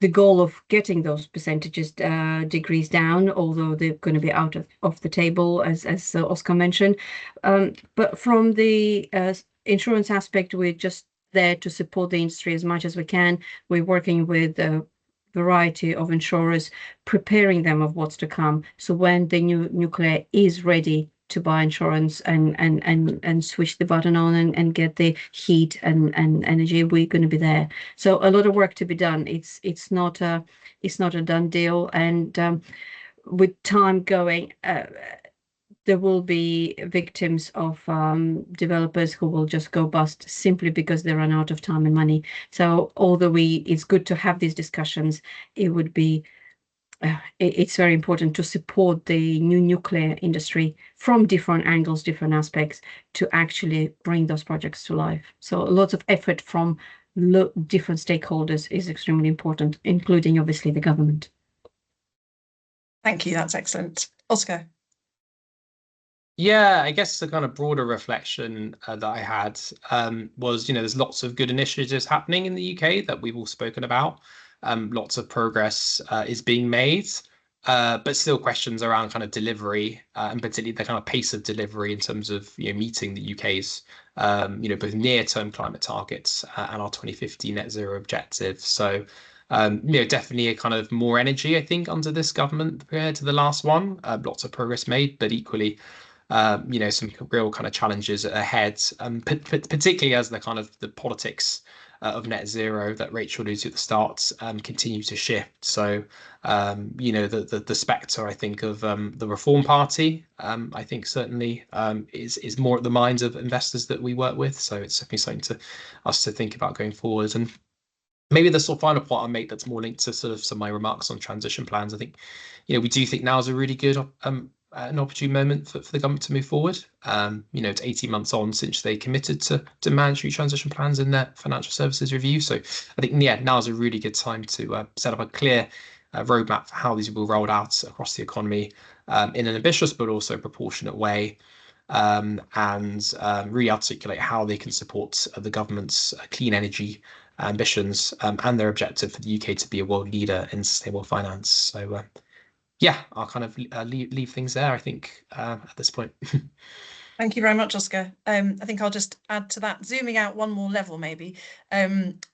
the goal of getting those percentages degrees down, although they're going to be out of the table, as Oscar mentioned. But from the insurance aspect, we're just there to support the industry as much as we can. We're working with a variety of insurers, preparing them of what's to come. So when the new nuclear is ready to buy insurance and switch the button on and get the heat and energy, we're going to be there. So a lot of work to be done. It's not a done deal, and with time going, there will be victims of developers who will just go bust simply because they run out of time and money. So although it's good to have these discussions, it would be it's very important to support the new nuclear industry from different angles, different aspects, to actually bring those projects to life. So lots of effort from different stakeholders is extremely important, including obviously the government. Thank you, that's excellent. Oscar? Yeah, I guess the kind of broader reflection that I had was, there's lots of good initiatives happening in the UK that we've all spoken about. Lots of progress is being made, but still questions around kind of delivery and particularly the kind of pace of delivery in terms of meeting the UK's both near-term climate targets and our 2050 net zero objective. So definitely a kind of more energy, I think, under this government compared to the last one. Lots of progress made, but equally some real kind of challenges ahead, particularly as the kind of the politics of net zero that Rachel alluded to at the start continue to shift. So the spectre, I think, of the Reform Party, I think certainly is more at the minds of investors that we work with. So it's definitely something to us to think about going forward. And maybe the sort of final point I'll make that's more linked to sort of some of my remarks on transition plans. I think we do think now is a really good an opportune moment for the government to move forward. It's 18 months on since they committed to mandatory transition plans in their financial services review. So I think, now is a really good time to set up a clear roadmap for how these will be rolled out across the economy in an ambitious but also proportionate way, and really articulate how they can support the government's clean energy ambitions and their objective for the UK to be a world leader in sustainable finance. So I'll kind of leave things there, I think, at this point. Thank you very much, Oscar. I think I'll just add to that, zooming out one more level maybe.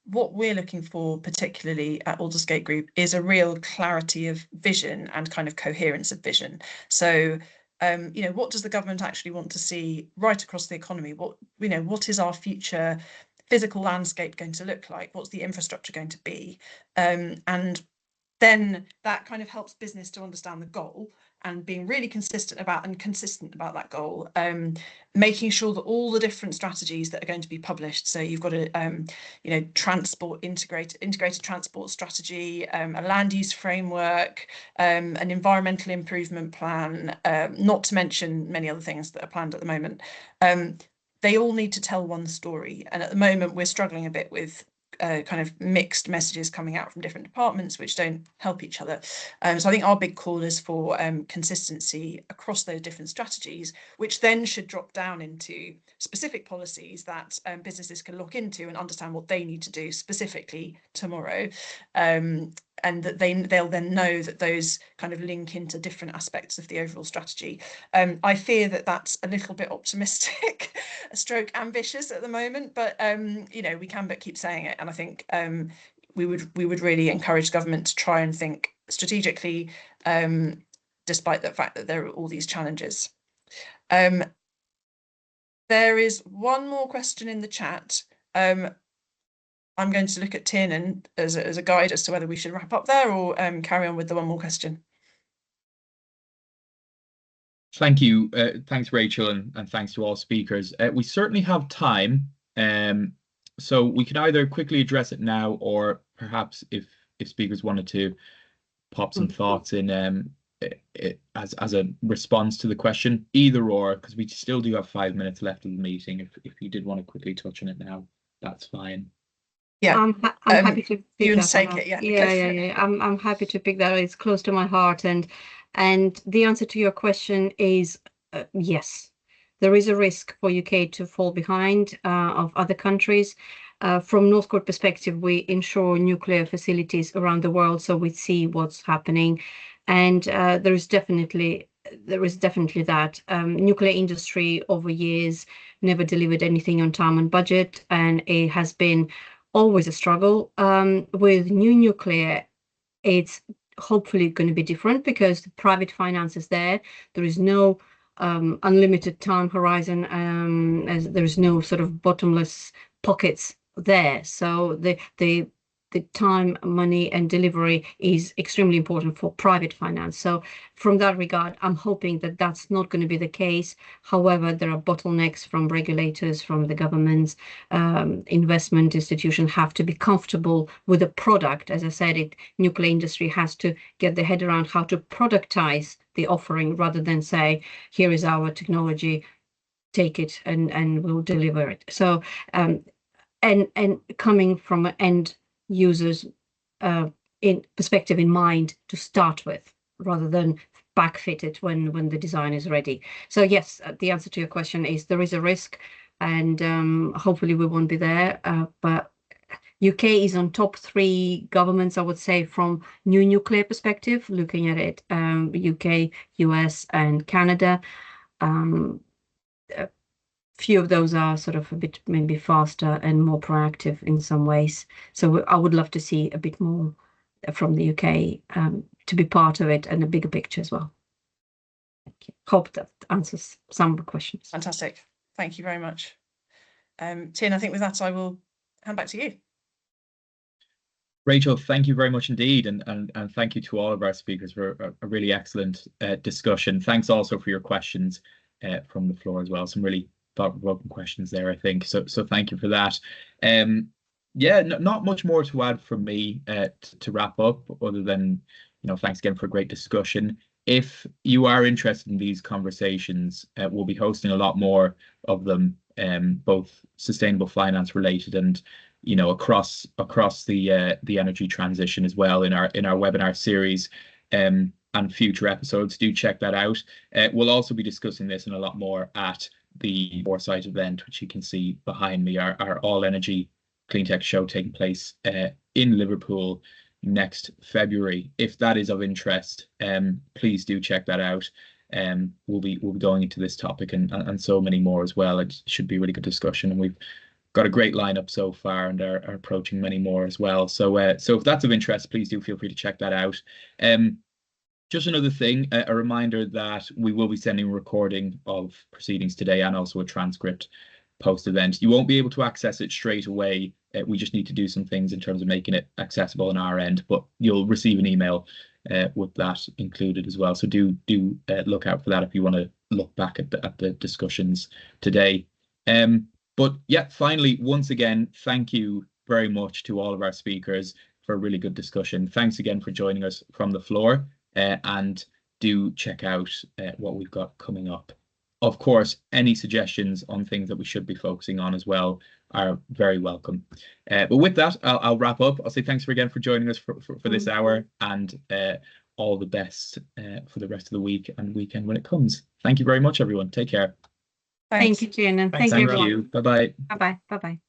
What we're looking for, particularly at Aldersgate Group, is a real clarity of vision and kind of coherence of vision. So, what does the government actually want to see right across the economy? What is our future physical landscape going to look like? What's the infrastructure going to be? And then that kind of helps business to understand the goal and being really consistent about that goal, making sure that all the different strategies that are going to be published, so you've got a transport integrated transport strategy, a land use framework, an environmental improvement plan, not to mention many other things that are planned at the moment. They all need to tell one story, and at the moment we're struggling a bit with kind of mixed messages coming out from different departments which don't help each other. So I think our big call is for consistency across those different strategies, which then should drop down into specific policies that businesses can look into and understand what they need to do specifically tomorrow. And that they'll then know that those kind of link into different aspects of the overall strategy. I fear that that's a little bit optimistic, stroke ambitious at the moment, but we can but keep saying it. And I think we would really encourage government to try and think strategically, despite the fact that there are all these challenges. There is one more question in the chat. I'm going to look at Tiernan as a guide as to whether we should wrap up there or carry on with the one more question. Thank you. Thanks, Rachel, and thanks to all speakers. We certainly have time, so we can either quickly address it now, or perhaps if speakers wanted to pop some thoughts in as a response to the question, either or, because we still do have 5 minutes left of the meeting. If you did want to quickly touch on it now, that's fine. Yeah, I'm happy to pick you that take up. it. Yeah, Yeah. I'm happy to pick that. It's close to my heart, and the answer to your question is yes. There is a risk for UK to fall behind of other countries. From Northcourt perspective, we insure nuclear facilities around the world, so we see what's happening, and there is definitely that nuclear industry over years never delivered anything on time and budget, and it has been always a struggle. With new nuclear, it's hopefully going to be different because the private finance is there. There is no unlimited time horizon, as there is no sort of bottomless pockets there. So the time, money, and delivery is extremely important for private finance. So from that regard, I'm hoping that that's not going to be the case. However, there are bottlenecks from regulators, from the governments, investment institutions have to be comfortable with the product. As I said, nuclear industry has to get their head around how to productize the offering rather than say, here is our technology, take it and we'll deliver it. So, and coming from an end users in perspective in mind to start with, rather than backfit it when the design is ready. So yes, the answer to your question is there is a risk, and hopefully we won't be there. But UK is on top 3 governments, I would say, from new nuclear perspective, looking at it, UK, US, and Canada. Few of those are sort of a bit maybe faster and more proactive in some ways. So I would love to see a bit more from the UK to be part of it and a bigger picture as well. Thank you. Hope that answers some of the questions. Fantastic. Thank you very much. Tiernan, I think with that, I will hand back to you. Rachel, thank you very much indeed. And thank you to all of our speakers for a really excellent discussion. Thanks also for your questions from the floor as well. Some really thought-provoking questions there, I think. So thank you for that. Yeah, not much more to add from me to wrap up, other than, thanks again for a great discussion. If you are interested in these conversations, we'll be hosting a lot more of them, both sustainable finance related and across the energy transition as well in our webinar series and future episodes. Do check that out. We'll also be discussing this and a lot more at the Foresight event, which you can see behind me, our all energy clean tech show taking place in Liverpool next February. If that is of interest, please do check that out. We'll be going into this topic and so many more as well. It should be a really good discussion, and we've got a great lineup so far and are approaching many more as well. So if that's of interest, please do feel free to check that out. Just another thing, a reminder that we will be sending a recording of proceedings today and also a transcript post-event. You won't be able to access it straight away. We just need to do some things in terms of making it accessible on our end, but you'll receive an email with that included as well. So do look out for that if you want to look back at the discussions today. But yeah, finally, once again, thank you very much to all of our speakers for a really good discussion. Thanks again for joining us from the floor. And do check out what we've got coming up. Of course, any suggestions on things that we should be focusing on as well are very welcome. But with that, I'll wrap up. I'll say thanks again for joining us for this hour, and all the best for the rest of the week and weekend when it comes. Thank you very much, everyone. Take care. Thanks. Thank you, Tiernan. Thanks, Thank you, Thank everyone. you. Bye-bye. Bye-bye. Bye-bye.